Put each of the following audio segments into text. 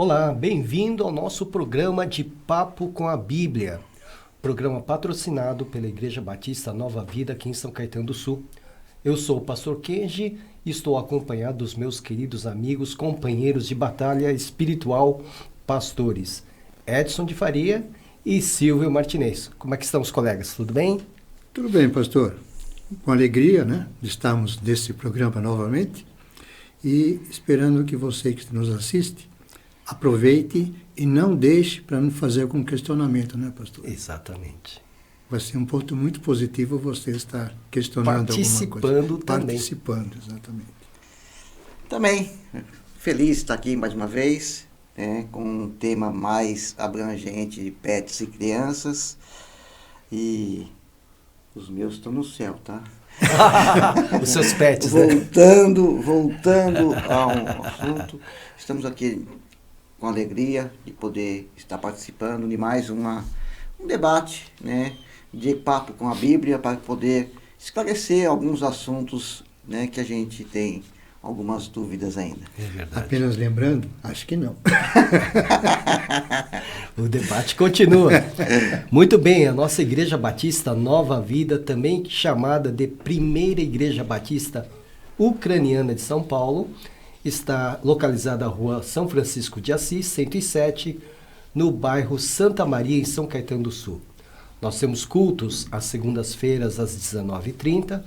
Olá, bem-vindo ao nosso programa de Papo com a Bíblia. Programa patrocinado pela Igreja Batista Nova Vida aqui em São Caetano do Sul. Eu sou o pastor Kenji e estou acompanhado dos meus queridos amigos, companheiros de batalha espiritual, pastores Edson de Faria e Silvio Martinez. Como é que estão os colegas? Tudo bem? Tudo bem, pastor. Com alegria, de estarmos nesse programa novamente e esperando que você que nos assiste aproveite e não deixe para não fazer algum questionamento, pastor? Exatamente. Vai ser um ponto muito positivo você estar questionando alguma coisa. Participando, exatamente. Também, feliz de estar aqui mais uma vez, com um tema mais abrangente de pets e crianças. E os meus estão no céu, tá? Os seus pets, Voltando ao assunto, estamos aqui com alegria de poder estar participando de mais um debate, de papo com a Bíblia, para poder esclarecer alguns assuntos, que a gente tem algumas dúvidas ainda. É verdade. Apenas lembrando, acho que não. O debate continua. Muito bem, a nossa Igreja Batista Nova Vida, também chamada de Primeira Igreja Batista Ucraniana de São Paulo, está localizada na rua São Francisco de Assis, 107, no bairro Santa Maria, em São Caetano do Sul. Nós temos cultos às segundas-feiras às 19h30,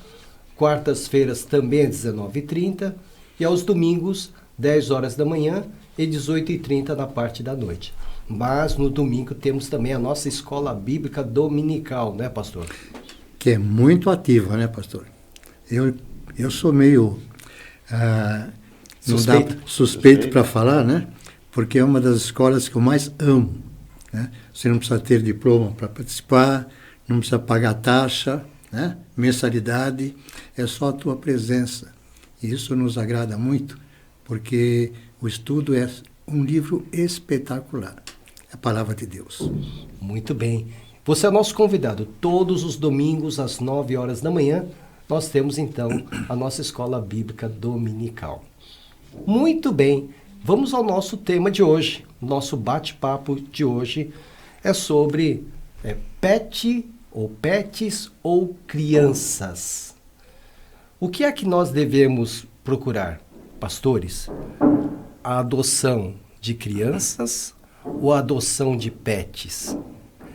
quartas-feiras também às 19h30 e aos domingos, 10 horas da manhã e 18h30 na parte da noite. Mas no domingo temos também a nossa escola bíblica dominical, né, pastor? Que é muito ativa, pastor? Eu sou meio... suspeito para falar, porque é uma das escolas que eu mais amo. Você não precisa ter diploma para participar, não precisa pagar taxa, mensalidade, é só a tua presença. E isso nos agrada muito, porque o estudo é um livro espetacular, a palavra de Deus. Muito bem. Você é nosso convidado. Todos os domingos, às 9 horas da manhã, nós temos então a nossa escola bíblica dominical. Muito bem, vamos ao nosso tema de hoje. Nosso bate-papo de hoje é sobre pets ou crianças. O que é que nós devemos procurar, pastores? A adoção de crianças ou a adoção de pets?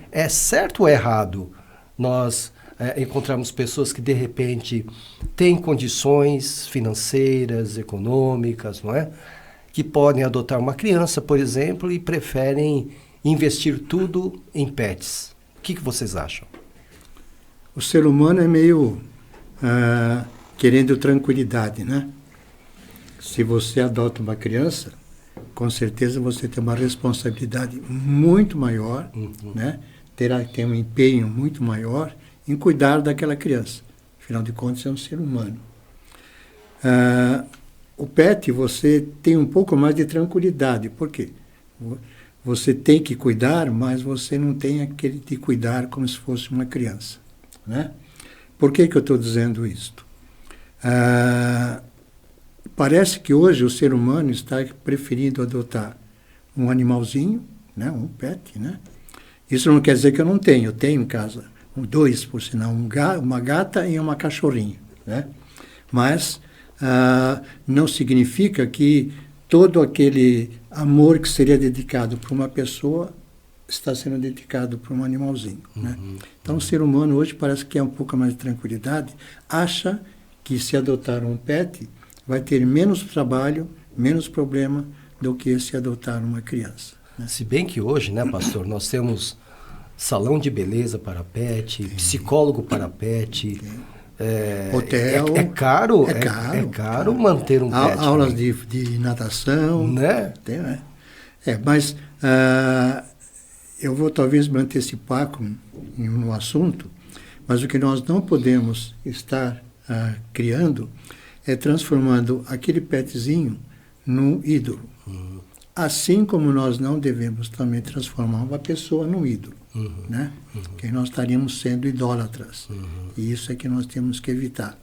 É certo ou errado nós encontrarmos pessoas que de repente têm condições financeiras, econômicas, não é? Que podem adotar uma criança, por exemplo, e preferem investir tudo em pets. O que vocês acham? O ser humano é meio querendo tranquilidade, Se você adota uma criança, com certeza você tem uma responsabilidade muito maior, terá que ter um empenho muito maior em cuidar daquela criança. Afinal de contas, é um ser humano. O pet, você tem um pouco mais de tranquilidade. Por quê? Você tem que cuidar, mas você não tem aquele de cuidar como se fosse uma criança. Por que eu estou dizendo isto? Parece que hoje o ser humano está preferindo adotar um animalzinho, um pet. Isso não quer dizer que eu não tenho. Eu tenho em casa 2, por sinal, uma gata e uma cachorrinha. Mas não significa que todo aquele amor que seria dedicado para uma pessoa está sendo dedicado para um animalzinho. Então, o ser humano hoje parece que é um pouco mais de tranquilidade, acha que se adotar um pet vai ter menos trabalho, menos problema do que se adotar uma criança. Se bem que hoje, pastor, nós temos salão de beleza para pet, psicólogo para pet, hotel. É caro manter um pet. Aulas de natação. Mas eu vou talvez me antecipar no assunto, mas o que nós não podemos estar criando é transformando aquele petzinho num ídolo. Assim como nós não devemos também transformar uma pessoa num ídolo. Que nós estaríamos sendo idólatras. E isso é que nós temos que evitar.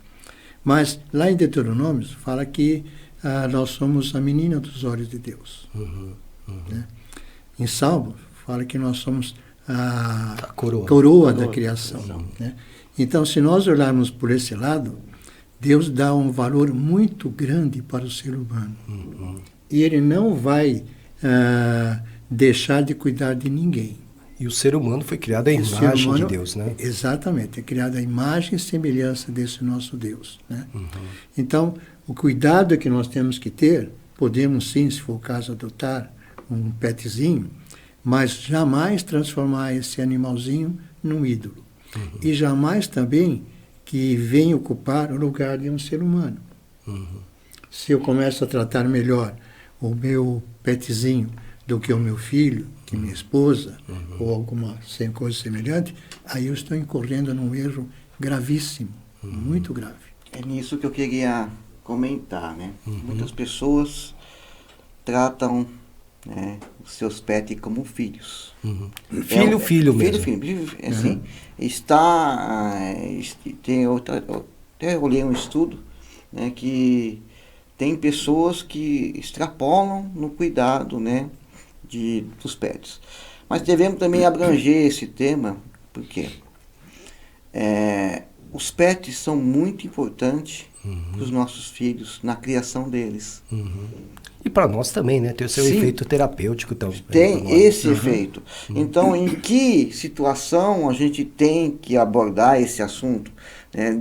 Mas lá em Deuteronômio fala que nós somos a menina dos olhos de Deus. Né? Em Salmo, fala que nós somos a coroa. coroa da criação. Né? Então, se nós olharmos por esse lado, Deus dá um valor muito grande para o ser humano. E Ele não vai deixar de cuidar de ninguém. E o ser humano foi criado à imagem de Deus, né? Exatamente, é criado à imagem e semelhança desse nosso Deus. Né? Então, o cuidado que nós temos que ter, podemos sim, se for o caso, adotar um petzinho, mas jamais transformar esse animalzinho num ídolo. E jamais também que venha ocupar o lugar de um ser humano. Se eu começo a tratar melhor o meu petzinho do que o meu filho, que minha esposa, ou alguma coisa semelhante, aí eu estou incorrendo num erro gravíssimo, muito grave. É nisso que eu queria comentar, né? Muitas pessoas tratam, né, os seus pets como filhos. Filho mesmo. Filho, assim, até olhei um estudo, né, que tem pessoas que extrapolam no cuidado, né, dos pets. Mas devemos também abranger esse tema, porque os pets são muito importantes para os nossos filhos, na criação deles. E para nós também, né? Tem o seu Sim. efeito terapêutico também. Tem esse efeito. Então, em que situação a gente tem que abordar esse assunto, né,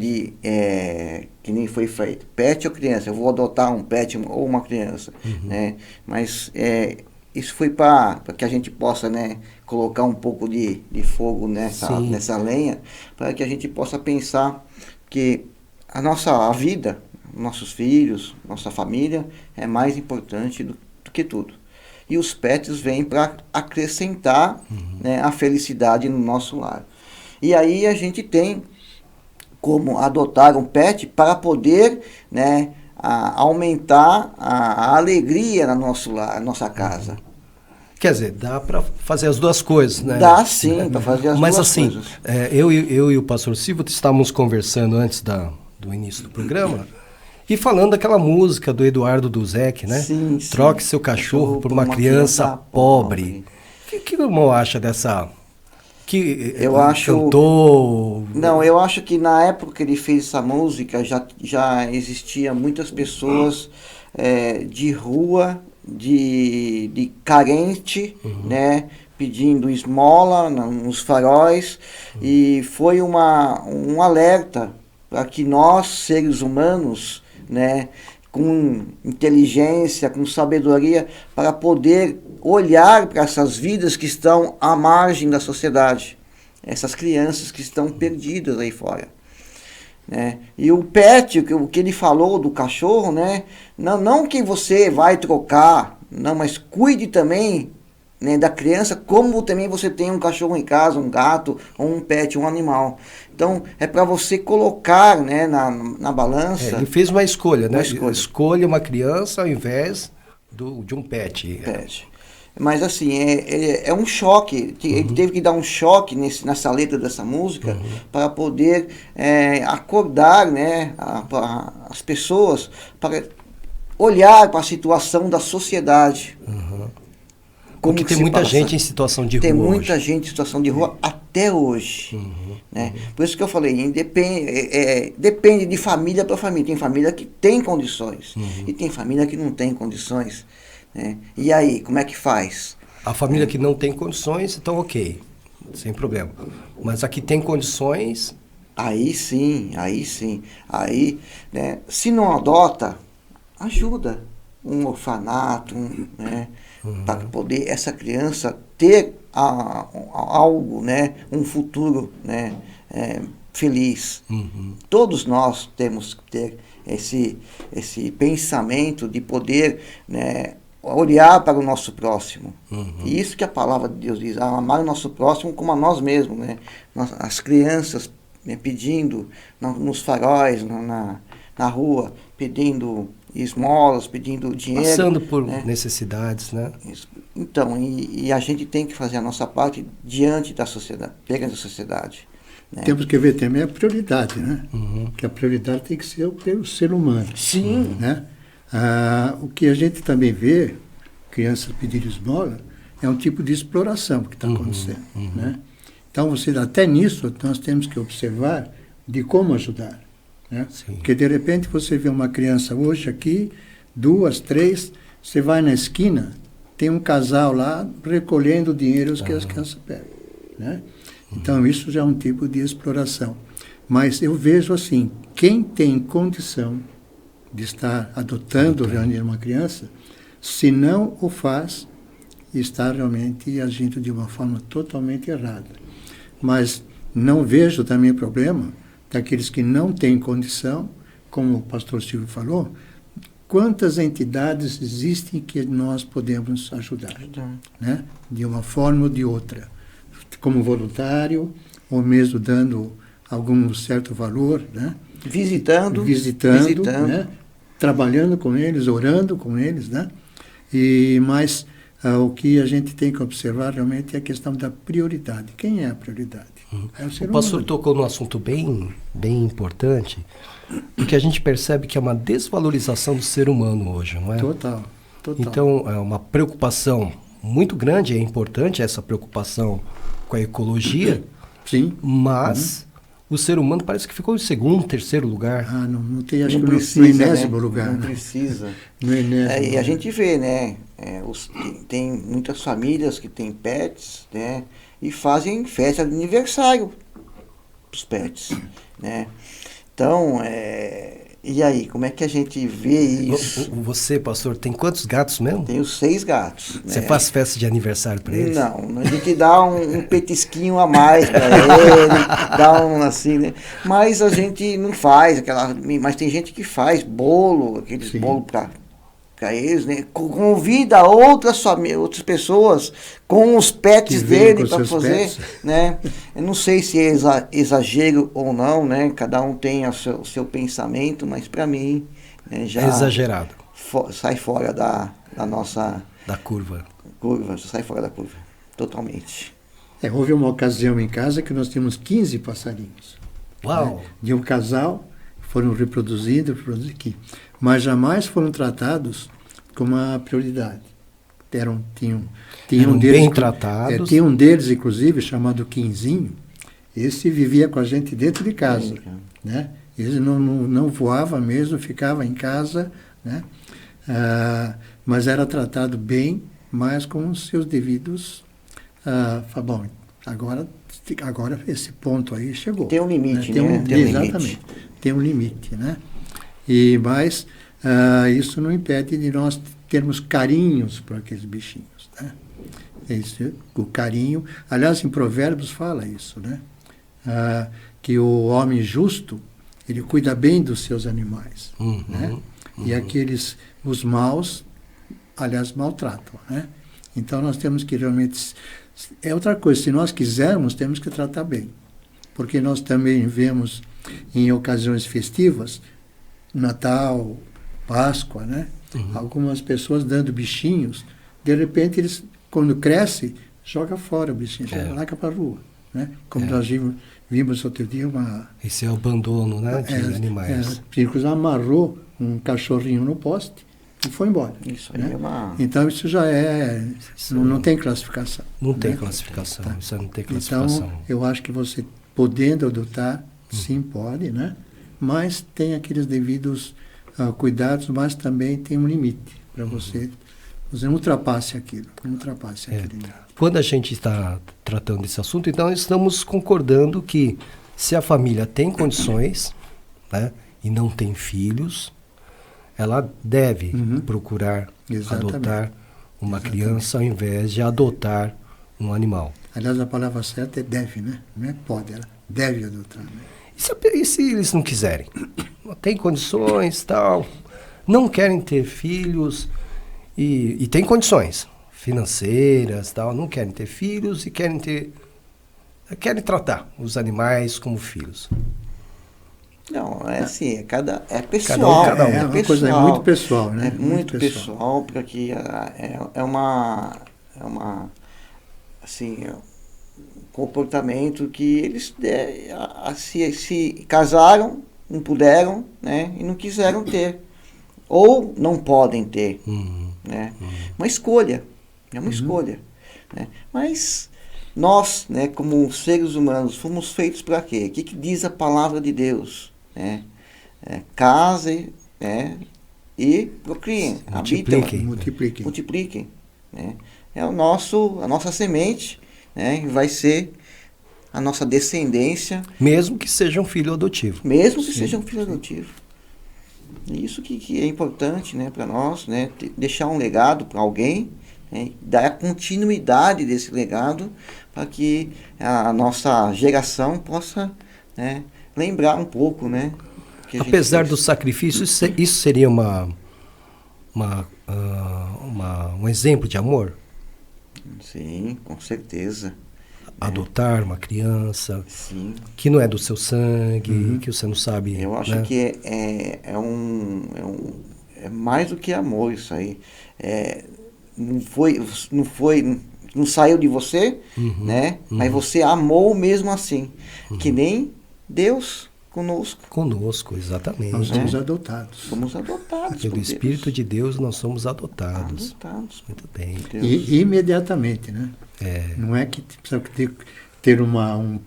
que nem foi feito? Pet ou criança? Eu vou adotar um pet ou uma criança. Né? Mas isso foi para que a gente possa, né, colocar um pouco de fogo nessa lenha, para que a gente possa pensar que a vida, nossos filhos, nossa família é mais importante do que tudo. E os pets vêm para acrescentar, né, a felicidade no nosso lar. E aí a gente tem como adotar um pet para poder, né, aumentar a alegria no nosso lar, na nossa casa. Quer dizer, dá para fazer as duas coisas, né? Dá sim, para fazer as Mas duas assim, coisas. eu e o pastor Silvio estávamos conversando antes do início do programa e falando daquela música do Eduardo Duzec, né? Sim. Troque seu cachorro por uma criança pobre. O que o irmão acha dessa... cantou... Não, eu acho que na época que ele fez essa música já existia muitas pessoas de rua, de carente, né, pedindo esmola nos faróis, e foi um alerta para que nós, seres humanos, né, com inteligência, com sabedoria, para poder olhar para essas vidas que estão à margem da sociedade, essas crianças que estão perdidas aí fora. Né? E o pet, o que ele falou do cachorro, né? Não que você vai trocar, não, mas cuide também, né, da criança, como também você tem um cachorro em casa, um gato, ou um pet, um animal. Então, é para você colocar, né, na balança. Ele fez uma escolha, né? Escolha uma criança ao invés de um pet. Mas assim, é um choque. Ele teve que dar um choque nessa letra dessa música para poder acordar, né, as pessoas para olhar para a situação da sociedade. Porque tem muita gente em situação de rua. Tem muita gente em situação de rua até hoje. Né? Por isso que eu falei, depende de família para família. Tem família que tem condições e tem família que não tem condições. Né? E aí, como é que faz? A família que não tem condições, então ok, sem problema. Mas a que tem condições... Aí sim. Aí, né, se não adota, ajuda. Um orfanato, né, para poder essa criança ter algo, né, um futuro, né, feliz. Todos nós temos que ter esse pensamento de poder, né, olhar para o nosso próximo. E isso que a palavra de Deus diz, amar o nosso próximo como a nós mesmos. Né? As crianças, né, pedindo nos faróis, na rua, pedindo esmolas, pedindo dinheiro. Passando por, né, necessidades, né? Isso. Então, e a gente tem que fazer a nossa parte diante da sociedade, perante a sociedade. Né? Temos que ver também a prioridade, né? Que a prioridade tem que ser pelo ser humano. Sim. Né? O que a gente também vê, crianças pedirem esmola, é um tipo de exploração que está acontecendo. Né? Então, até nisso, nós temos que observar de como ajudar. Né? Porque, de repente, você vê uma criança hoje aqui, 2, 3, você vai na esquina, tem um casal lá recolhendo dinheiros que as crianças pegam. Né? Então, isso já é um tipo de exploração. Mas eu vejo assim, quem tem condição de estar adotando realmente uma criança, se não o faz, está realmente agindo de uma forma totalmente errada. Mas não vejo também problema daqueles que não têm condição, como o pastor Silvio falou, quantas entidades existem que nós podemos ajudar, né? De uma forma ou de outra, como voluntário, ou mesmo dando algum certo valor, né? Visitando. Né? Trabalhando com eles, orando com eles, né? Mas o que a gente tem que observar realmente é a questão da prioridade. Quem é a prioridade? É o ser humano. O pastor tocou num assunto bem importante, porque a gente percebe que é uma desvalorização do ser humano hoje, não é? Total. Então, é uma preocupação muito grande, é importante essa preocupação com a ecologia, sim, mas o ser humano parece que ficou em segundo, terceiro lugar. Não tem, acho que precisa, no enésimo lugar. Não né? precisa. No enésimo E lugar. a gente vê, né? Tem muitas famílias que têm pets, né? E fazem festa de aniversário para os pets, né? Então, e aí, como é que a gente vê isso? Você, pastor, tem quantos gatos mesmo? Tenho 6 gatos. Você né? faz festa de aniversário para eles? Não, a gente dá um petisquinho a mais para ele, dá um assim, né? Mas a gente não faz mas tem gente que faz bolo, aqueles bolo para eles, né? Convida outras pessoas com os pets dele para fazer, pets. né? Eu não sei se é exagero ou não, né? Cada um tem o seu pensamento, mas para mim já é exagerado. Sai fora da nossa curva, sai fora da curva, totalmente. Houve uma ocasião em casa que nós tínhamos 15 passarinhos. Uau! Né? De um casal, foram reproduzidos aqui. Mas jamais foram tratados como uma prioridade. Tinham deles, bem tratados. Tinha um deles, inclusive, chamado Quinzinho. Esse vivia com a gente dentro de casa. Né? Ele não voava mesmo, ficava em casa, né? Mas era tratado bem, mas com os seus devidos... bom, agora esse ponto aí chegou. Tem um limite, né? Exatamente. Tem um limite, né? Mas isso não impede de nós termos carinhos para aqueles bichinhos, né? O carinho... Aliás, em Provérbios fala isso, né? Que o homem justo, ele cuida bem dos seus animais, né? E os maus, aliás, maltratam, né? Então, nós temos que realmente... É outra coisa, se nós quisermos, temos que tratar bem. Porque nós também vemos, em ocasiões festivas, Natal, Páscoa, né? Algumas pessoas dando bichinhos, de repente, eles, quando cresce, joga fora o bichinho, larga para a rua, né? Como nós vimos outro dia Esse é o abandono, né, de animais. Inclusive amarrou um cachorrinho no poste e foi embora. Isso aí né? é uma... Então isso já não tem classificação. Não tem né? classificação, Tá. isso não tem classificação. Então, eu acho que você, podendo adotar, sim, pode, né? Mas tem aqueles devidos cuidados, mas também tem um limite para você não ultrapasse aquilo. Quando a gente está tratando desse assunto, então estamos concordando que se a família tem condições, né, e não tem filhos, ela deve procurar adotar uma criança ao invés de adotar um animal. Aliás, a palavra certa é deve, né? Não é pode, ela deve adotar. Né? E se eles não quiserem? Não tem condições, tal, não querem ter filhos e tem condições financeiras, tal, não querem ter filhos e querem tratar os animais como filhos. Não, é assim, é pessoal. Cada um. É uma coisa muito pessoal, né? É muito pessoal, porque é uma assim, comportamento que eles se casaram, não puderam, né? E não quiseram ter. Ou não podem ter, né? Uma escolha, é uma escolha, né? Mas nós, né, como seres humanos, fomos feitos para quê? O que diz a palavra de Deus? Né? Casem, né, e procriem, multipliquem. Né? É a nossa semente, né, vai ser a nossa descendência. Mesmo que seja um filho adotivo. Mesmo que seja um filho adotivo. Isso que é importante, né, para nós, né, deixar um legado para alguém, né, dar a continuidade desse legado para que a nossa geração possa, né, lembrar um pouco, né? Apesar do sacrifício, isso seria um exemplo de amor? Sim, com certeza. Adotar uma criança, sim, que não é do seu sangue, que você não sabe. Eu acho, né, que é mais do que amor isso aí. Não saiu de você, né? Mas você amou mesmo assim. Que nem Deus conosco. Conosco, exatamente. Nós somos adotados. Somos adotados. Pelo Espírito de Deus, nós somos adotados. Muito bem. E imediatamente, né? Não é que precisa ter uma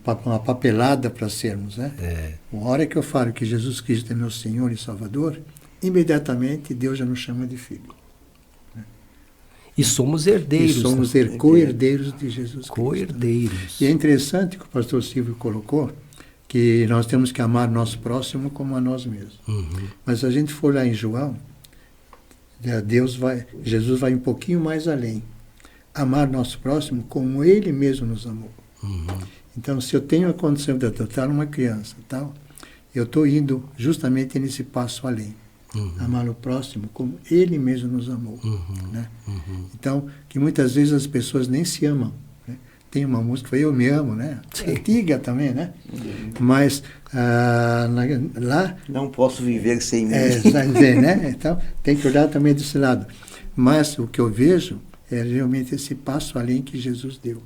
papelada para sermos, né? A hora que eu falo que Jesus Cristo é meu Senhor e Salvador, imediatamente Deus já nos chama de filho. Né? E somos herdeiros. E somos co-herdeiros de Jesus Cristo. Co-herdeiros. Né? E é interessante que o pastor Silvio colocou que nós temos que amar nosso próximo como a nós mesmos. Mas se a gente for lá em João, Jesus vai um pouquinho mais além. Amar nosso próximo como Ele mesmo nos amou. Então, se eu tenho a condição de adotar uma criança, tal, eu estou indo justamente nesse passo além. Amar o próximo como Ele mesmo nos amou. Né? Então, que muitas vezes as pessoas nem se amam. Né? Tem uma música, Eu Me Amo, né? Antiga também, né? Mas lá... Não posso viver sem mim. Né? Então, tem que olhar também desse lado. Mas o que eu vejo é realmente esse passo além que Jesus deu.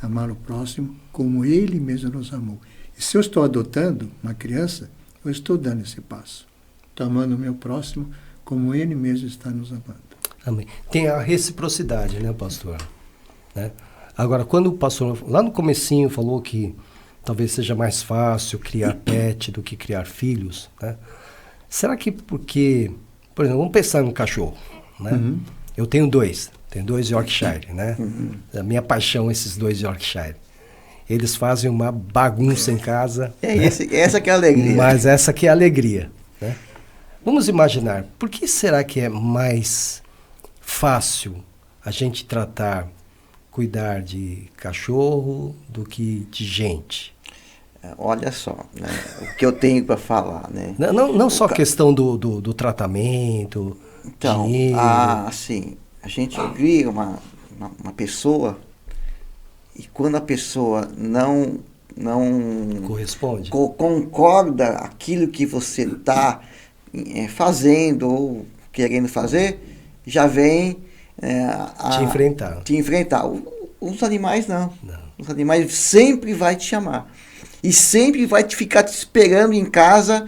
Amar o próximo como Ele mesmo nos amou. E se eu estou adotando uma criança, eu estou dando esse passo. Estou amando o meu próximo como Ele mesmo está nos amando. Amém. Tem a reciprocidade, né, pastor? Né? Agora, quando o pastor, lá no comecinho, falou que talvez seja mais fácil criar pet do que criar filhos, né? Será que porque... Por exemplo, vamos pensar no cachorro, né? Eu tenho dois Yorkshire, né? A minha paixão, esses 2 Yorkshire. Eles fazem uma bagunça em casa. Essa que é a alegria. Mas essa que é a alegria, né? Vamos imaginar, por que será que é mais fácil a gente cuidar de cachorro do que de gente? Olha só, né? O que eu tenho para falar, né? Não só a questão do tratamento, então, dinheiro. Assim, a gente cria uma pessoa e quando a pessoa não corresponde, concorda aquilo que você está fazendo ou querendo fazer, já vem te enfrentar. Os animais não. Os animais sempre vai te chamar e sempre vai ficar te esperando em casa.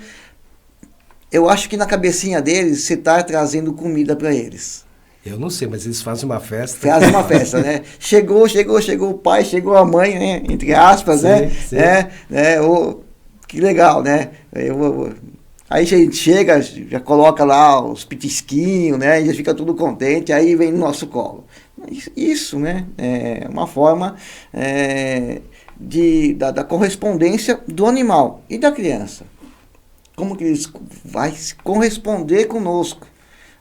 Eu acho que na cabecinha deles você está trazendo comida para eles. Eu não sei, mas eles fazem uma festa. Fazem uma festa, né? Chegou o pai, chegou a mãe, né? Entre aspas, sim, né? Sim. Que legal, né? Aí a gente chega, já coloca lá os pitisquinhos, né? E já fica tudo contente, aí vem no nosso colo. Isso, né? É uma forma da correspondência do animal e da criança. Como que eles vai corresponder conosco,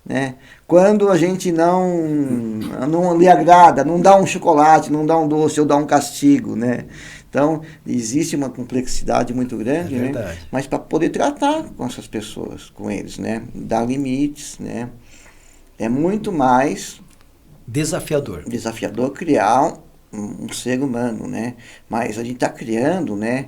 né? Quando a gente não lhe agrada, não dá um chocolate, não dá um doce ou dá um castigo, né? Então, existe uma complexidade muito grande, né? Mas para poder tratar com essas pessoas, com eles, né? Dar limites, né? É muito mais desafiador criar um ser humano, né? Mas a gente está criando, né?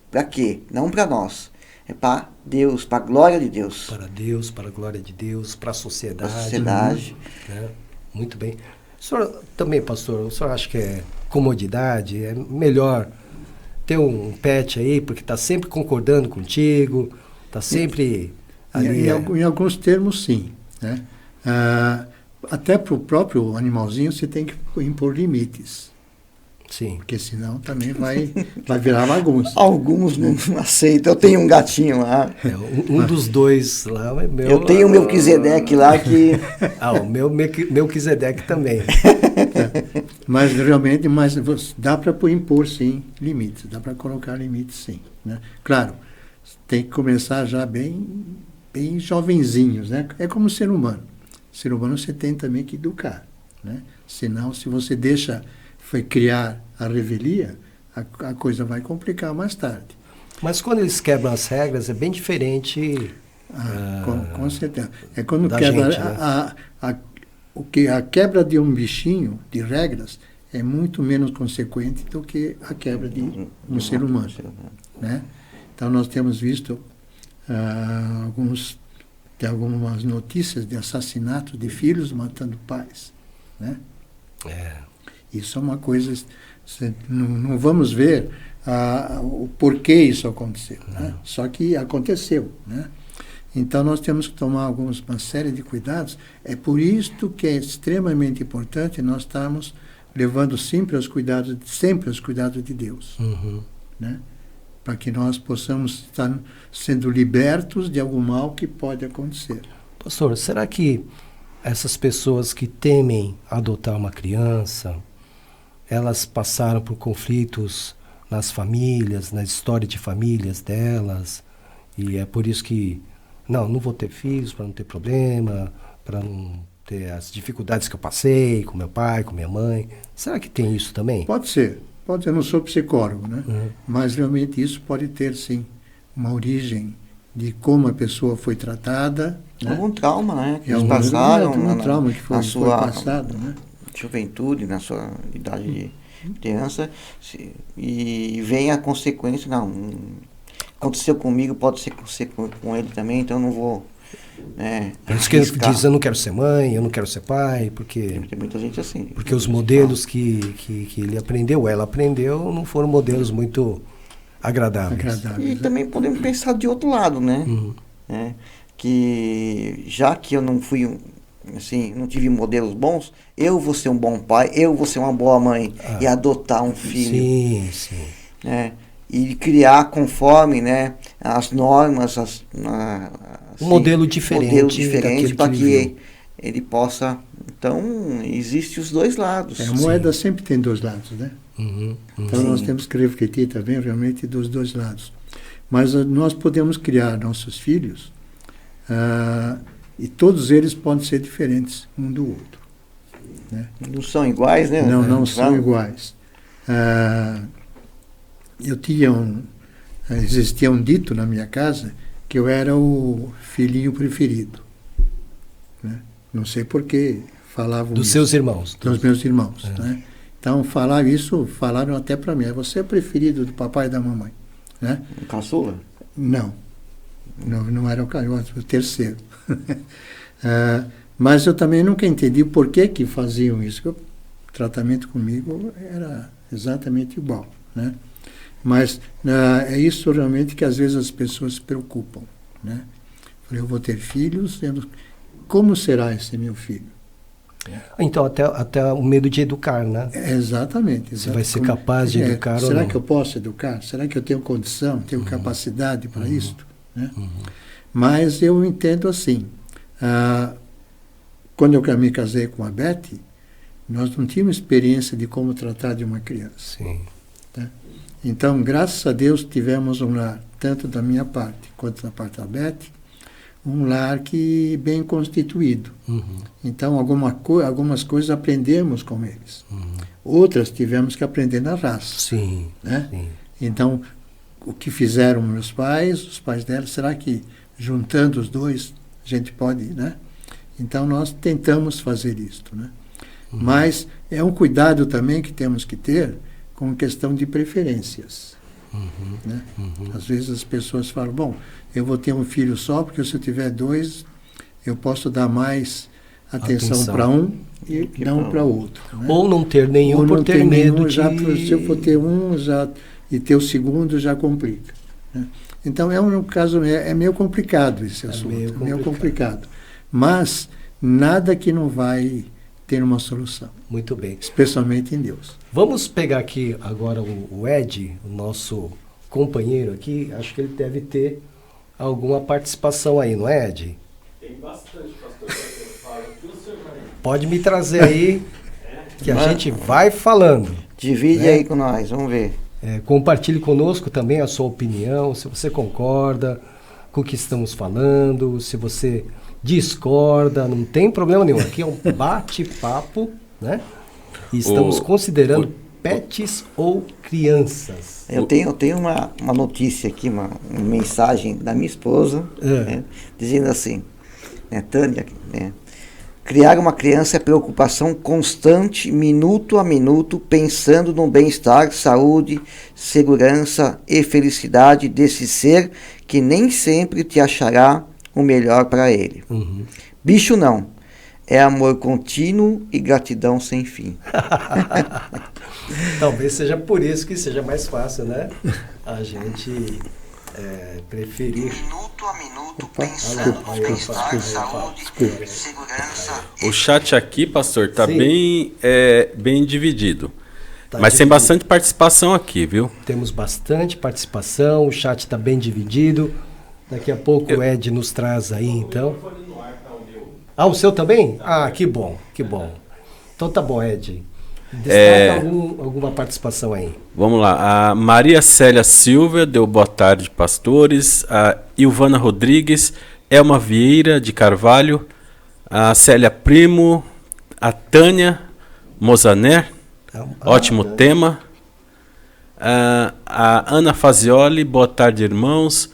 Para quê? Não para nós. É para Deus, para a glória de Deus. Para Deus, para a glória de Deus, para a sociedade. Para a sociedade. Né? Muito bem. O senhor também, pastor, o senhor acha que é comodidade? É melhor ter um pet aí, porque está sempre concordando contigo, está sempre ali... Em alguns termos, sim. Né? até para o próprio animalzinho você tem que impor limites. Sim. Porque senão também vai virar bagunça. Alguns não aceitam. Eu tenho um gatinho lá. Um dos dois lá é meu. Eu tenho o Melquisedeque lá que... O meu Melquisedeque também. Mas realmente dá para impor, sim, limites. Dá para colocar limites, sim. Né? Claro, tem que começar já bem jovenzinhos, né? É como ser humano. Ser humano você tem também que educar, né? Senão, se você deixa criar a revelia, a coisa vai complicar mais tarde. Mas quando eles quebram as regras, é bem diferente. Com certeza. É quando da quebra gente, né? a quebra de um bichinho, de regras, é muito menos consequente do que a quebra de um ser humano. Né? Então, nós temos visto algumas notícias de assassinato de filhos matando pais. Né? Isso é uma coisa... Não vamos ver o porquê isso aconteceu. Né? Só que aconteceu. Né? Então, nós temos que tomar uma série de cuidados. É por isso que é extremamente importante nós estarmos levando sempre os cuidados de Deus. Uhum. Né? Para que nós possamos estar sendo libertos de algum mal que pode acontecer. Pastor, será que essas pessoas que temem adotar uma criança, elas passaram por conflitos nas famílias, na história de famílias delas, e é por isso que, não vou ter filhos para não ter problema, para não ter as dificuldades que eu passei com meu pai, com minha mãe. Será que tem isso também? Pode ser. Eu não sou psicólogo, né? Mas realmente isso pode ter, sim, uma origem de como a pessoa foi tratada. Né? Algum trauma, né? Que eles passaram. Um trauma que foi passado, né? Juventude, na sua idade de criança, e vem a consequência, aconteceu comigo, pode ser com ele também, então eu não vou... Por isso que ele diz, eu não quero ser mãe, eu não quero ser pai, porque... Tem muita gente assim. Porque os modelos que ele aprendeu, ela aprendeu, não foram modelos muito agradáveis. E também podemos pensar de outro lado, né? Que já que eu não fui... assim, não tive modelos bons, eu vou ser um bom pai, eu vou ser uma boa mãe e adotar um filho. Sim, sim. Né? E criar conforme, né, as normas, um modelo diferente para que ele possa... Então, existem os dois lados. A moeda sempre tem dois lados, né? Então, nós temos que refletir também realmente dos dois lados. Mas nós podemos criar nossos filhos... e todos eles podem ser diferentes um do outro. Né? Não são iguais, né? Não são iguais. Existia um dito na minha casa que eu era o filhinho preferido. Né? Não sei por que falavam dos seus irmãos. Dos meus irmãos. Né? Então, falaram até para mim. Você é preferido do papai e da mamãe. Né? Um caçula? Não era o terceiro. Mas eu também nunca entendi por que faziam isso. O tratamento comigo era exatamente igual. Né? Mas é isso realmente que às vezes as pessoas se preocupam. Né? Eu vou ter filhos, como será esse meu filho? Então, até o medo de educar, né? Exatamente. Você vai ser capaz de educar ou não? Será que eu posso educar? Será que eu tenho condição, tenho capacidade para isso? Né? Mas eu entendo assim, quando eu me casei com a Beth, nós não tínhamos experiência de como tratar de uma criança. Sim. Tá? Então, graças a Deus, tivemos um lar, tanto da minha parte quanto da parte da Beth, um lar bem constituído. Então, algumas coisas aprendemos com eles. Outras tivemos que aprender na raça. Sim. Né? Sim. Então, o que fizeram meus pais, os pais dela, será que juntando os dois a gente pode, né? Então nós tentamos fazer isto, né? Mas é um cuidado também que temos que ter com questão de preferências. Né? Às vezes as pessoas falam, bom, eu vou ter um filho só, porque se eu tiver dois, eu posso dar mais atenção para um e não para outro. Né? Ou não ter nenhum por ter medo de... Se eu for ter um e ter o segundo, já complica. Né? Então é um caso, é meio complicado esse assunto, meio complicado. Mas nada que não vai ter uma solução, Muito bem. especialmente em Deus. Vamos pegar aqui agora o Ed, o nosso companheiro aqui. Acho que ele deve ter alguma participação aí, não é, Ed? Tem bastante, pastor. Fala o que o senhor vai. Pode me trazer aí, que a gente vai falando. Divide Né? aí com nós, vamos ver. Compartilhe conosco também a sua opinião, se você concorda com o que estamos falando, se você discorda, não tem problema nenhum. Aqui é um bate-papo, né? E estamos considerando pets ou crianças. Eu tenho uma notícia aqui, uma mensagem da minha esposa, né, dizendo assim, né, Tânia, né, criar uma criança é preocupação constante, minuto a minuto, pensando no bem-estar, saúde, segurança e felicidade desse ser que nem sempre te achará o melhor para ele. Uhum. Bicho não, é amor contínuo e gratidão sem fim. Talvez seja por isso que seja mais fácil, né? A gente preferir. Minuto a minuto, pensando no bem-estar, saúde, segurança. O chat aqui, pastor, tá Sim. bem dividido. Tá Mas tem dividido. bastante participação aqui, viu? Temos bastante participação, o chat está bem dividido. Daqui a pouco o Ed nos traz aí, então. Ah, o seu também? Ah, que bom, que bom. Então tá bom, Ed. Destaca alguma participação aí. Vamos lá. A Maria Célia Silva deu boa tarde, pastores. A Ilvana Rodrigues, Elma Vieira de Carvalho, a Célia Primo, a Tânia Mozaner, ótimo tema. A Ana Fazioli, boa tarde, irmãos.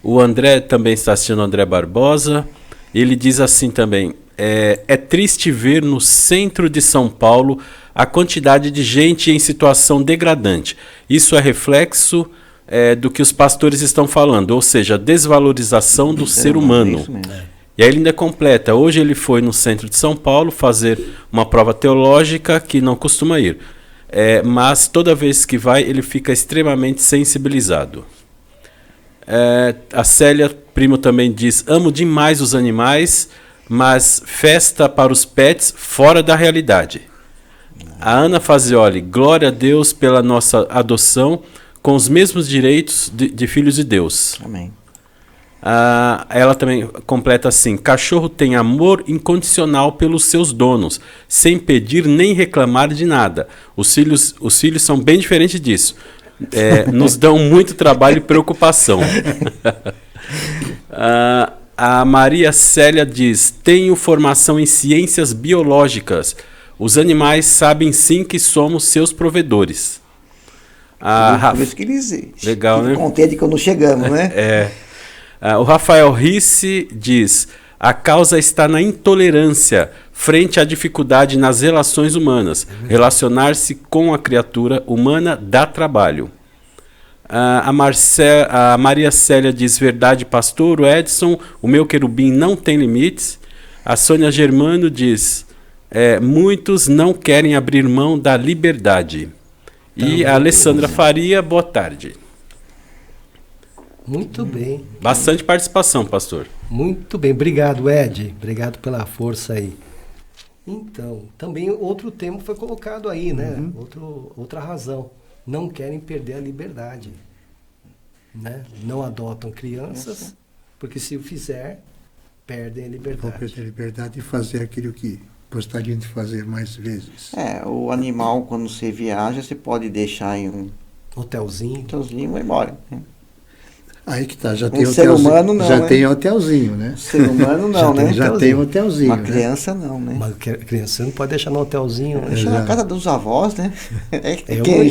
O André também está assistindo, o André Barbosa. Ele diz assim também: é triste ver no centro de São Paulo a quantidade de gente em situação degradante. Isso é reflexo do que os pastores estão falando, ou seja, a desvalorização do ser humano. Isso mesmo. E aí ele ainda completa: hoje ele foi no centro de São Paulo fazer uma prova teológica que não costuma ir. Mas toda vez que vai, ele fica extremamente sensibilizado. A Célia Primo também diz: amo demais os animais, mas festa para os pets fora da realidade. A Ana Fazioli: glória a Deus pela nossa adoção com os mesmos direitos de filhos de Deus. Amém. Ela também completa assim: cachorro tem amor incondicional pelos seus donos, sem pedir nem reclamar de nada. Os filhos são bem diferentes disso. Nos dão muito trabalho e preocupação. A Maria Célia diz: tenho formação em ciências biológicas. Os animais sabem sim que somos seus provedores. Por isso que eles Legal, né? contente quando chegamos, né? O Rafael Risse diz: a causa está na intolerância frente à dificuldade nas relações humanas. Relacionar-se com a criatura humana dá trabalho. A Maria Célia diz: verdade, pastor. O Edson: o meu querubim não tem limites. A Sônia Germano diz: muitos não querem abrir mão da liberdade. E a Alessandra Faria: boa tarde. Muito bem. Bastante participação, pastor. Muito bem. Obrigado, Ed. Obrigado pela força aí. Então, também outro tema foi colocado aí, né? Outra razão. Não querem perder a liberdade. Né? Não adotam crianças, porque se o fizer, perdem a Vou liberdade. perder a liberdade de fazer aquilo que gostariam de fazer mais vezes. O animal, quando você viaja, você pode deixar em um Hotelzinho. hotelzinho e vai embora. Né? Aí que tá, já Um tem ser hotelzinho. humano não, já né? tem hotelzinho, né? Ser humano não, né? Já tem hotelzinho. Uma né? criança não, né? Uma criança você não pode deixar no hotelzinho. Né? Deixa na casa dos avós, né?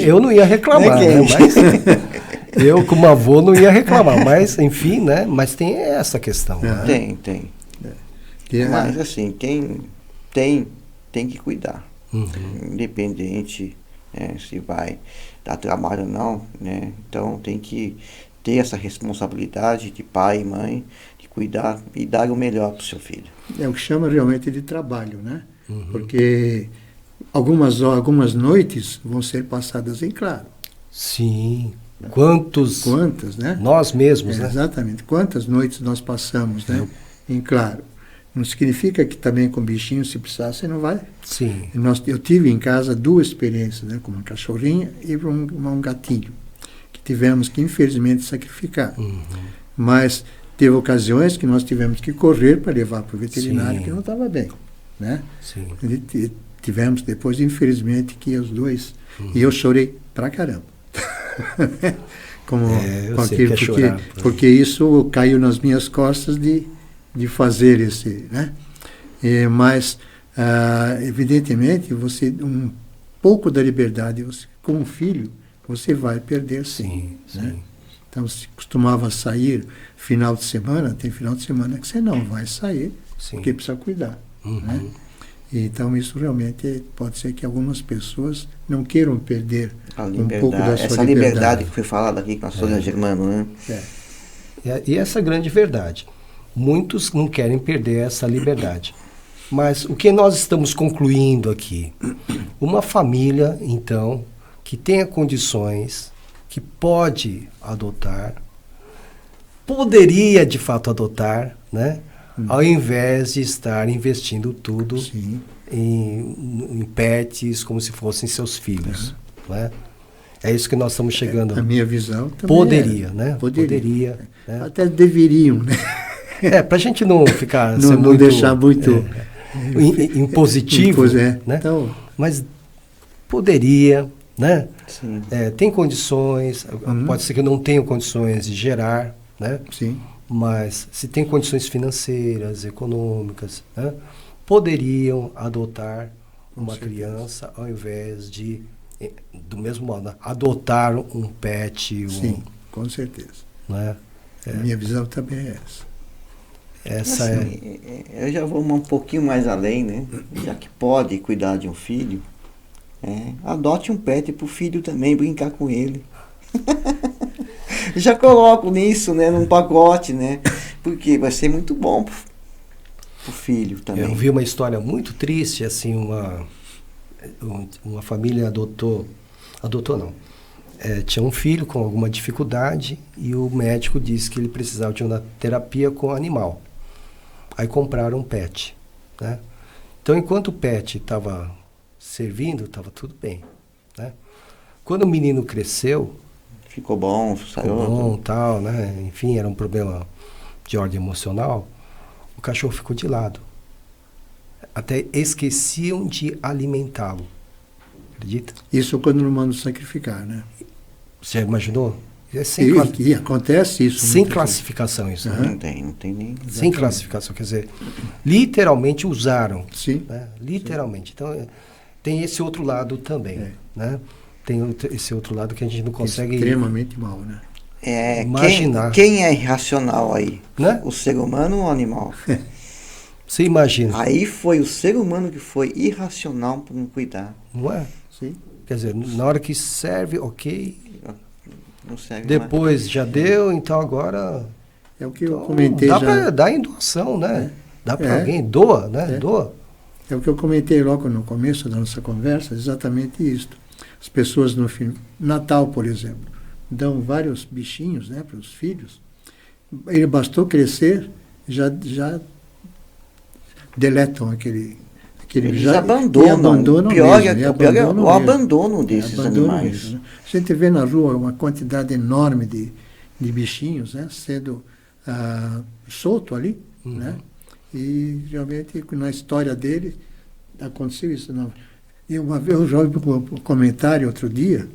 Eu não ia reclamar, né? Mas eu, como avô, não ia reclamar. Mas, enfim, né? Mas tem essa questão. Né? Tem. Que é- Mas, assim, quem tem que cuidar. Uhum. Independente se vai dar trabalho ou não, né? Então, tem que ter essa responsabilidade de pai e mãe, de cuidar e dar o melhor para o seu filho. É o que chama realmente de trabalho, né? Porque algumas noites vão ser passadas em claro. Sim. Quantas, né? nós mesmos, né? Exatamente. Quantas noites nós passamos, né? Em claro. Não significa que também com bichinho, se precisar, você não vai. Sim. Eu tive em casa 2 experiências, né, com uma cachorrinha e um gatinho, que tivemos que, infelizmente, sacrificar. Mas teve ocasiões que nós tivemos que correr para levar para o veterinário, Sim. que não estava bem. Né? Sim. Tivemos depois, infelizmente, que os 2. E eu chorei pra caramba. Eu sei que é chorar, porque isso caiu nas minhas costas de fazer esse, né? Mas evidentemente um pouco da liberdade com um filho você vai perder, sim. Né? Então se costumava sair final de semana, tem final de semana que você não vai sair, porque precisa cuidar, né? Então isso realmente pode ser que algumas pessoas não queiram perder um pouco da sua essa liberdade que foi falada aqui com a Sônia Germano, né? E essa é a grande verdade. Muitos não querem perder essa liberdade. Mas o que nós estamos concluindo aqui? Uma família, então, que tenha condições, que pode adotar, poderia de fato adotar, né? Ao invés de estar investindo tudo em pets como se fossem seus filhos. Né? É isso que nós estamos chegando. A minha visão também poderia, né? Poderia. Né? Até deveriam, né? Para a gente não ficar... não deixar muito... impositivo, né? Então, mas poderia, né? Sim. Tem condições, pode ser que eu não tenha condições de gerar, né? Sim. Mas se tem condições financeiras, econômicas, né? Poderiam adotar uma criança ao invés de, do mesmo modo, adotar um pet. Sim, com certeza. Né? A minha visão também é essa. Essa assim, eu já vou um pouquinho mais além, né? Já que pode cuidar de um filho, adote um pet para o filho também, brincar com ele. Já coloco nisso, né? Num pacote, né? Porque vai ser muito bom pro filho também. Eu vi uma história muito triste, assim, uma família adotou não. Tinha um filho com alguma dificuldade e o médico disse que ele precisava de uma terapia com animal. Aí compraram um pet, né? Então, enquanto o pet estava servindo, estava tudo bem, né? Quando o menino cresceu, ficou bom, saiu tal, né? Enfim, era um problema de ordem emocional. O cachorro ficou de lado. Até esqueciam de alimentá-lo. Acredita? Isso quando não mandam sacrificar, né? Você já imaginou? E acontece isso. Sem classificação isso. Não tem nem... Sem classificação, quer dizer, literalmente usaram. Sim. Né? Literalmente. Então, tem esse outro lado também, né? Tem esse outro lado que a gente não consegue... Extremamente mal, né? Imaginar. Quem é irracional aí? Né? O ser humano ou o animal? Você imagina. Aí foi o ser humano que foi irracional por não cuidar. Não é? Sim. Quer dizer, na hora que serve, ok. Não serve Depois mais. já deu, então agora... É o que eu comentei dá já. para dar em doação, né? Dá para alguém, doa, né? Doa. É o que eu comentei logo no começo da nossa conversa, exatamente isso. As pessoas no Natal, por exemplo, dão vários bichinhos, né, para os filhos. Ele bastou crescer, já deletam aquele Eles já abandonam. Pior é o abandono desses animais. Mesmo, né? A gente vê na rua uma quantidade enorme de bichinhos, né, sendo solto ali, né? E realmente na história dele aconteceu isso. Não. E uma vez eu já ouvi um comentário outro dia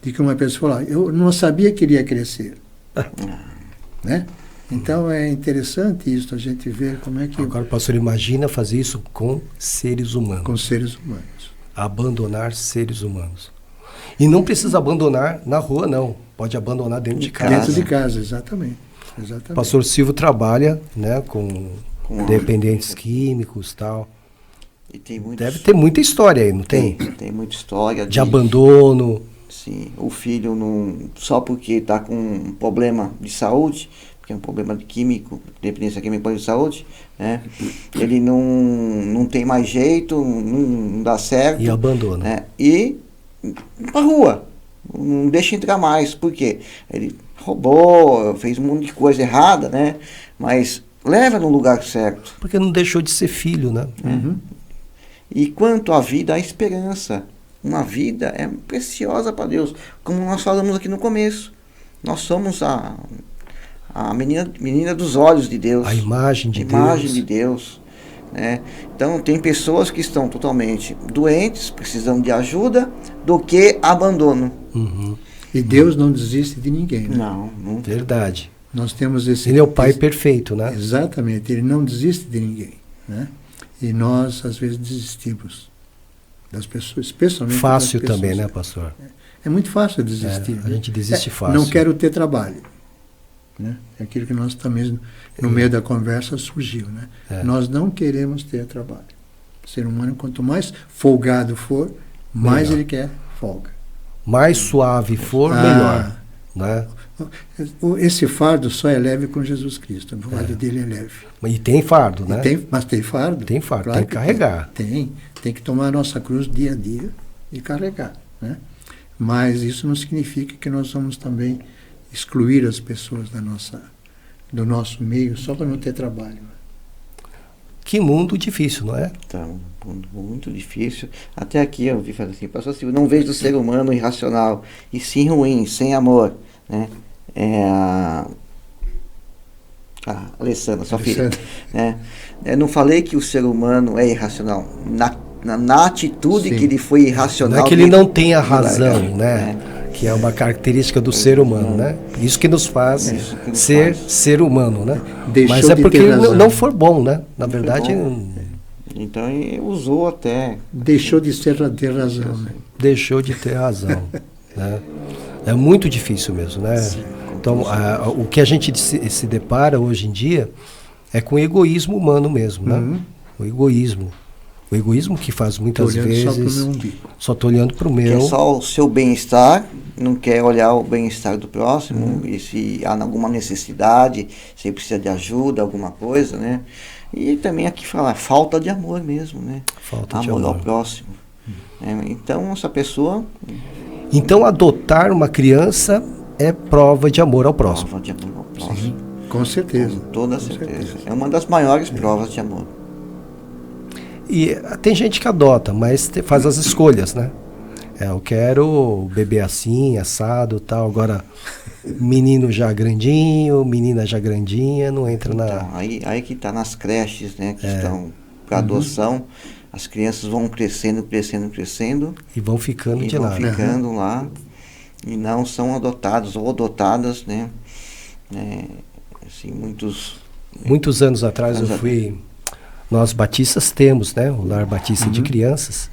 de que uma pessoa falou: eu não sabia que ele ia crescer. Né? Então é interessante isso, a gente ver como é que... Agora, pastor, imagina fazer isso com seres humanos. Com seres humanos. Abandonar seres humanos. E não precisa abandonar na rua, não. Pode abandonar dentro de casa. Dentro de casa, exatamente. O pastor Silvio trabalha, né, com dependentes químicos e tal. E tem Deve ter muita história aí, não tem? Tem muita história. De abandono. Sim, o filho não, só porque está com um problema de saúde, porque é um problema de químico, dependência química de saúde, né? Ele não tem mais jeito, não dá certo. E abandona. Né? E pra rua, não deixa entrar mais, por quê? Ele roubou, fez um monte de coisa errada, né? Mas leva no lugar certo. Porque não deixou de ser filho, né? E quanto à vida, há esperança. Uma vida é preciosa para Deus. Como nós falamos aqui no começo. Nós somos a menina dos olhos de Deus. A imagem de Deus. Né? Então, tem pessoas que estão totalmente doentes, precisando de ajuda, do que abandono. E Deus não desiste de ninguém. Né? Não. Verdade. Nós temos esse... Ele é o Pai perfeito, né? Exatamente. Ele não desiste de ninguém. Né? E nós, às vezes, desistimos das pessoas, especialmente Fácil das pessoas. também, né, pastor? É muito fácil desistir. A gente desiste fácil. Não quero ter trabalho. Né? É aquilo que nós também, no meio da conversa, surgiu. Né? Nós não queremos ter trabalho. O ser humano, quanto mais folgado for, mais ele quer folga. Mais suave for, melhor. Né? Esse fardo só é leve com Jesus Cristo. O fardo dele é leve. E tem fardo, né? Mas tem fardo? Tem fardo, claro tem que carregar. Tem que tomar a nossa cruz dia a dia e carregar. Né? Mas isso não significa que nós vamos também excluir as pessoas do nosso meio só para não ter trabalho. Que mundo difícil, não é? Então, muito difícil. Até aqui eu vi falar assim, pastor Silvio, não vejo o ser humano irracional, e sim ruim, sem amor. Né? A Alessandra, sua filha. Né? Eu não falei que o ser humano é irracional. Na atitude que ele foi irracional. Não é que ele não tenha razão, né? Que é uma característica do ser humano, né? Isso que nos faz ser humano, né? Mas é porque ele não for bom, né? Na verdade... Então ele usou até... Deixou de ter razão. Né? Deixou de ter razão. Né? É muito difícil mesmo, né? Então, o que a gente se depara hoje em dia é com o egoísmo humano mesmo, né? O egoísmo. O egoísmo que faz muitas vezes... Só estou olhando para o meu. Quer só o seu bem-estar, não quer olhar o bem-estar do próximo, e se há alguma necessidade, se precisa de ajuda, alguma coisa, né? E também aqui falar falta de amor mesmo, né? Falta de amor ao próximo. Então, essa pessoa... Então, adotar uma criança é prova de amor ao próximo. Prova de amor ao próximo. Sim, com certeza. Com toda certeza. É uma das maiores provas de amor. E tem gente que adota, mas faz as escolhas, né? Eu quero bebê assim, assado, tal. Agora, menino já grandinho, menina já grandinha, não entra na... Então, aí que está nas creches, né? Que estão para adoção. As crianças vão crescendo. E vão ficando de lá. Vão ficando lá. E não são adotados ou adotadas, né? Assim, Muitos anos atrás eu fui... Nós batistas temos, né? O Lar Batista de Crianças.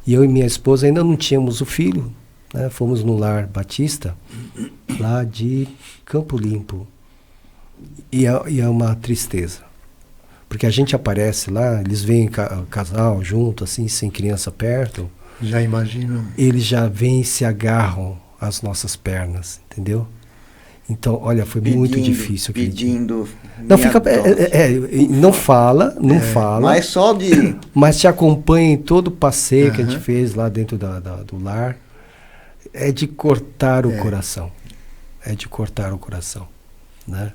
E eu e minha esposa ainda não tínhamos o filho. Né? Fomos no Lar Batista, lá de Campo Limpo. E é uma tristeza. Porque a gente aparece lá, eles veem casal junto, assim, sem criança perto. Já imaginam. Eles já vêm e se agarram às nossas pernas, entendeu? Então, olha, foi muito difícil. Pedindo. Não fica, não fala. Mas só de... Mas te acompanha em todo o passeio que a gente fez lá dentro do lar. É de cortar o coração. É de cortar o coração, né?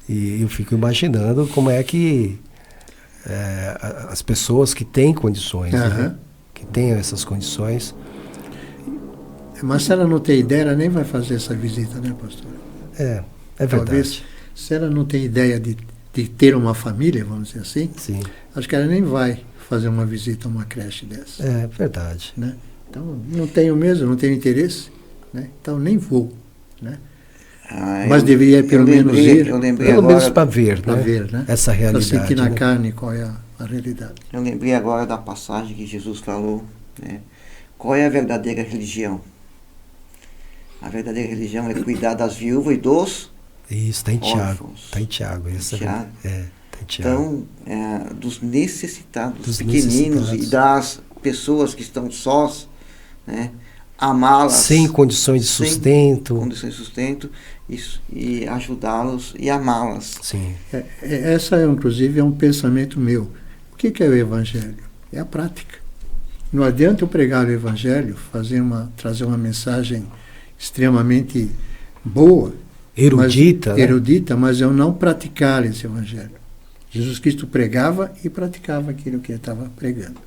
E eu fico imaginando como é que as pessoas que têm condições, né? Que tenham essas condições... Mas se ela não tem ideia, ela nem vai fazer essa visita, né, pastor? É verdade. Talvez, se ela não tem ideia de ter uma família, vamos dizer assim, sim, acho que ela nem vai fazer uma visita a uma creche dessa. É verdade. Né? Então, não tenho mesmo, não tenho interesse, né? Então nem vou, né? Mas deveria pelo menos ir. Pelo menos para ver, né? Essa realidade. Para sentir na carne qual é a realidade. Eu lembrei agora da passagem que Jesus falou, né? Qual é a verdadeira religião? A verdadeira religião é cuidar das viúvas e dos Isso, está em Tiago. órfãos. Está em Tiago. Tá em Tiago. Então, dos necessitados, dos pequeninos e das pessoas que estão sós, né? Amá-las. Sem condições de sustento. Sem condições de sustento e ajudá-los e amá-las. Sim. Essa, inclusive, é um pensamento meu. O que é o Evangelho? É a prática. Não adianta eu pregar o Evangelho, trazer uma mensagem extremamente boa, erudita, né? Erudita, mas eu não praticar esse evangelho. Jesus Cristo pregava e praticava aquilo que ele estava pregando.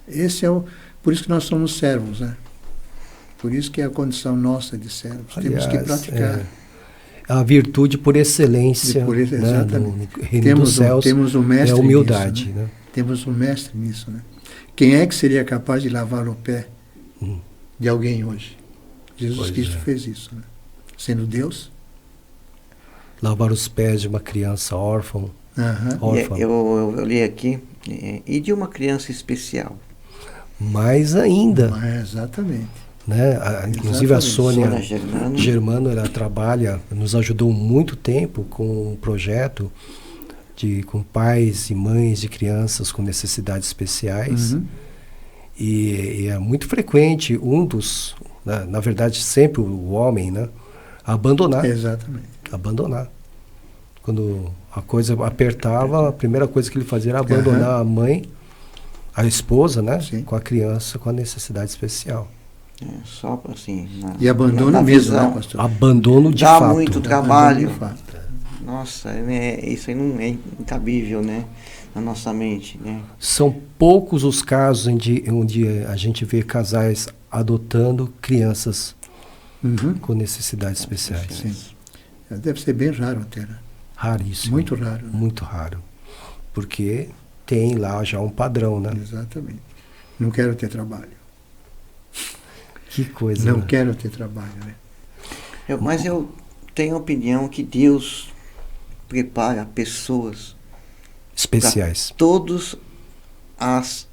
Esse é o... Por isso que nós somos servos, né? Por isso que é a condição nossa de servos. Aliás, temos que praticar. A virtude por excelência, né, exatamente. no reino dos céus temos um mestre é a humildade. nisso, né? Né? Temos um mestre nisso, né? Quem é que seria capaz de lavar o pé de alguém hoje? Jesus Cristo fez isso, né? Sendo Deus. Lavar os pés de uma criança órfã. Aham. Eu li aqui, e de uma criança especial. Mais ainda. Exatamente. Né? Inclusive a Sônia Germano, ela trabalha, nos ajudou muito tempo com um projeto com pais e mães de crianças com necessidades especiais. E é muito frequente na verdade sempre o homem, né, abandonar. Exatamente. Abandonar. Quando a coisa apertava, a primeira coisa que ele fazia era abandonar a mãe, a esposa, né, com a criança com a necessidade especial. Só assim. E abandono mesmo, né, pastor? Abandono de Dá fato. muito trabalho. De fato. Nossa, isso aí não é incabível, né? Na nossa mente, né? São poucos os casos onde a gente vê casais adotando crianças com necessidades especiais. Sim. Deve ser bem raro até, né? Raríssimo. Muito raro. Né? Muito raro. Porque tem lá já um padrão, né? Exatamente. Não quero ter trabalho. Que coisa, Não né? quero ter trabalho, né? Mas eu tenho a opinião que Deus prepara pessoas especiais. Todas as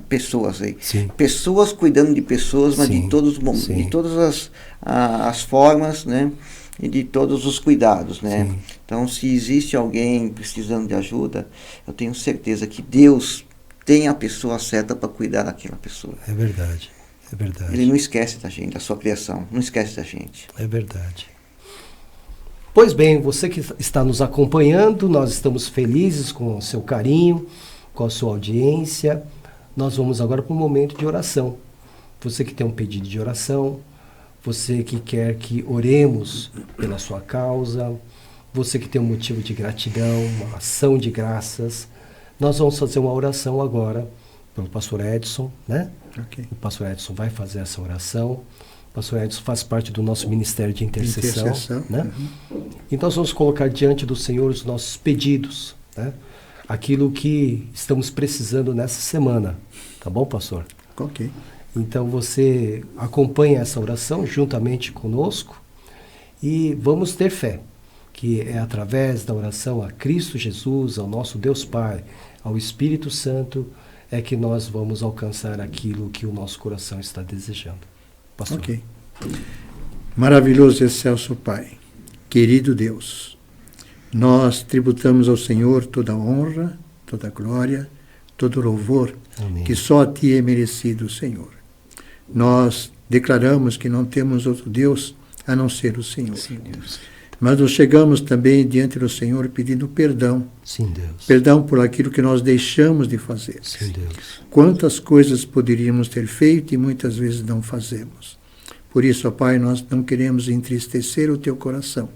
pessoas aí. Sim. Pessoas cuidando de pessoas, mas de todas as formas, né? E de todos os cuidados, né? Sim. Então, se existe alguém precisando de ajuda, eu tenho certeza que Deus tem a pessoa certa para cuidar daquela pessoa. É verdade. É verdade. Ele não esquece da gente, da sua criação. Não esquece da gente. É verdade. Pois bem, você que está nos acompanhando, nós estamos felizes com o seu carinho, com a sua audiência. Nós vamos agora para um momento de oração. Você que tem um pedido de oração, você que quer que oremos pela sua causa, você que tem um motivo de gratidão, uma ação de graças, nós vamos fazer uma oração agora pelo pastor Edson, né? Okay. O pastor Edson vai fazer essa oração. O pastor Edson faz parte do nosso ministério de intercessão. Né? E nós vamos colocar diante do Senhor os nossos pedidos, né? Aquilo que estamos precisando nessa semana. Tá bom, pastor? Ok. Então você acompanha essa oração juntamente conosco e vamos ter fé, que é através da oração a Cristo Jesus, ao nosso Deus Pai, ao Espírito Santo, é que nós vamos alcançar aquilo que o nosso coração está desejando. Pastor. Ok. Maravilhoso e excelso Pai, querido Deus, nós tributamos ao Senhor toda a honra, toda a glória, todo o louvor, Amém. Que só a Ti é merecido, Senhor. Nós declaramos que não temos outro Deus a não ser o Senhor. Sim, Deus. Mas nós chegamos também diante do Senhor pedindo perdão. Sim, Deus. Perdão por aquilo que nós deixamos de fazer. Sim, Deus. Quantas coisas poderíamos ter feito e muitas vezes não fazemos. Por isso, ó Pai, nós não queremos entristecer o Teu coração,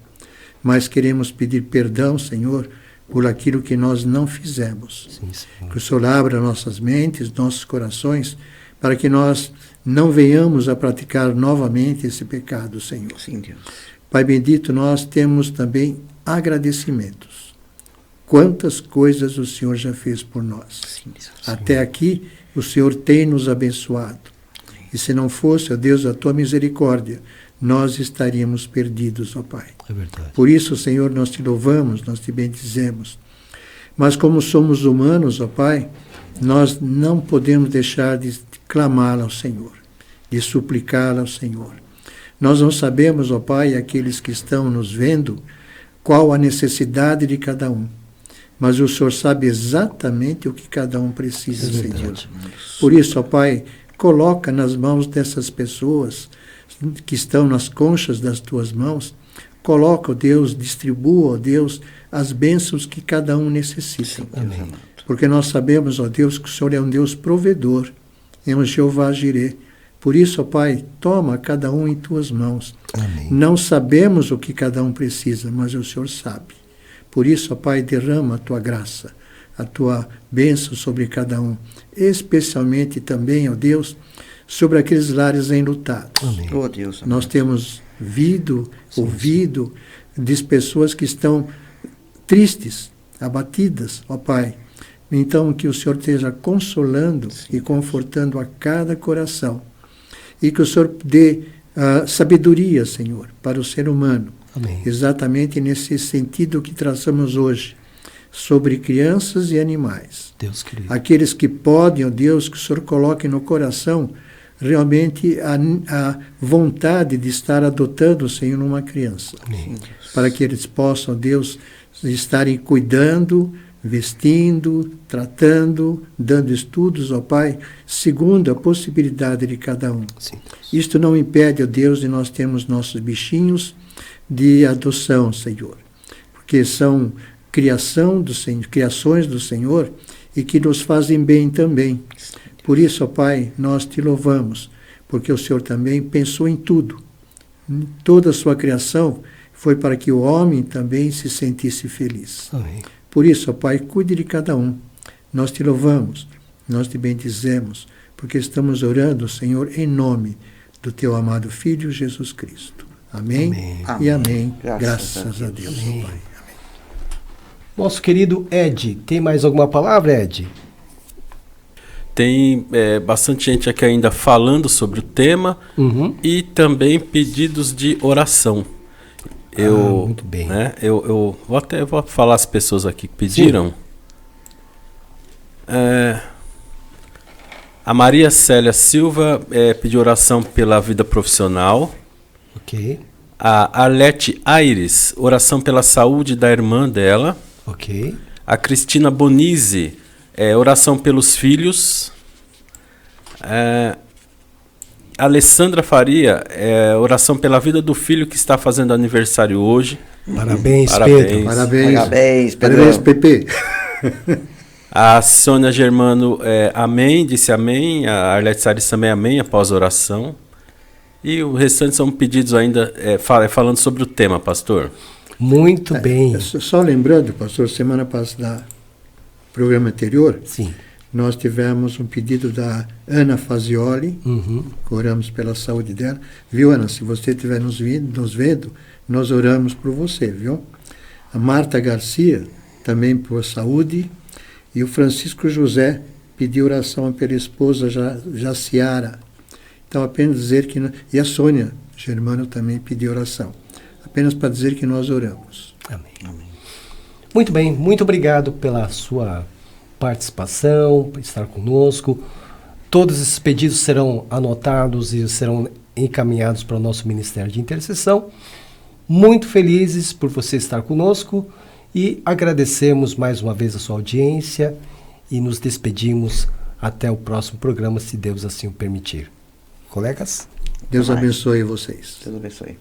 mas queremos pedir perdão, Senhor, por aquilo que nós não fizemos. Sim, Senhor. Que o Senhor abra nossas mentes, nossos corações, para que nós não venhamos a praticar novamente esse pecado, Senhor. Sim, Deus. Pai bendito, nós temos também agradecimentos. Quantas coisas o Senhor já fez por nós. Sim, Deus. Até aqui, o Senhor tem nos abençoado. E se não fosse, ó Deus, a Tua misericórdia, nós estaríamos perdidos, ó Pai. É verdade. Por isso, Senhor, nós Te louvamos, nós Te bendizemos. Mas como somos humanos, ó Pai, nós não podemos deixar de clamar ao Senhor, de suplicar ao Senhor. Nós não sabemos, ó Pai, aqueles que estão nos vendo, qual a necessidade de cada um. Mas o Senhor sabe exatamente o que cada um precisa, Senhor. Por isso, ó Pai, coloca nas mãos dessas pessoas que estão nas conchas das Tuas mãos, coloca, ó Deus, distribua, ó Deus, as bênçãos que cada um necessita. Amém. Porque nós sabemos, ó Deus, que o Senhor é um Deus provedor, é um Jeová Jireh. Por isso, ó Pai, toma cada um em tuas mãos. Amém. Não sabemos o que cada um precisa, mas o Senhor sabe. Por isso, ó Pai, derrama a tua graça, a tua bênção sobre cada um, especialmente também, ó Deus, sobre aqueles lares enlutados. Amém. Oh, Deus. Nós temos ouvido de pessoas que estão tristes, abatidas, ó Pai. Então, que o Senhor esteja consolando e confortando a cada coração. E que o Senhor dê sabedoria, Senhor, para o ser humano. Amém. Exatamente nesse sentido que traçamos hoje, sobre crianças e animais. Deus querido. Aqueles que podem, ó Deus, que o Senhor coloque no coração realmente a vontade de estar adotando, Senhor, uma criança. Amém. Para que eles possam, ó Deus, estarem cuidando, vestindo, tratando, dando estudos, ó Pai, segundo a possibilidade de cada um. Sim. Isto não impede, ó Deus, de nós termos nossos bichinhos de adoção, Senhor, porque são criações do Senhor e que nos fazem bem também. Por isso, ó Pai, nós te louvamos, porque o Senhor também pensou em tudo. Toda a sua criação foi para que o homem também se sentisse feliz. Amém. Por isso, ó Pai, cuide de cada um. Nós te louvamos, nós te bendizemos, porque estamos orando, Senhor, em nome do teu amado Filho Jesus Cristo. Amém, Amém. e amém. Graças Graças a Deus, Amém. ó Pai. Nosso querido Ed, tem mais alguma palavra, Ed? Tem bastante gente aqui ainda falando sobre o tema e também pedidos de oração. Muito bem. Né, eu vou falar as pessoas aqui que pediram. A Maria Célia Silva pediu oração pela vida profissional. Ok. A Arlete Aires, oração pela saúde da irmã dela. Ok. A Cristina Bonizzi, oração pelos filhos. Alessandra Faria, oração pela vida do filho que está fazendo aniversário hoje. Parabéns, Parabéns. Pedro. Parabéns. Parabéns, Pedro. Parabéns, Pepe. A Sônia Germano, amém, disse amém. A Arlete Aires também amém após a oração. E o restante são pedidos ainda falando sobre o tema, pastor. Muito bem. Só lembrando, pastor, semana passada, programa anterior, Sim. nós tivemos um pedido da Ana Fazioli, Uhum. oramos pela saúde dela. Viu, Ana? Se você estiver nos vendo, nós oramos por você, viu? A Marta Garcia, também por saúde. E o Francisco José pediu oração pela esposa Jaciara. Então, apenas dizer que... E a Sônia Germano também pediu oração. Apenas para dizer que nós oramos. Amém. Muito bem, muito obrigado pela sua participação, por estar conosco. Todos esses pedidos serão anotados e serão encaminhados para o nosso Ministério de Intercessão. Muito felizes por você estar conosco e agradecemos mais uma vez a sua audiência e nos despedimos até o próximo programa, se Deus assim o permitir. Colegas? Deus abençoe vocês. Deus abençoe.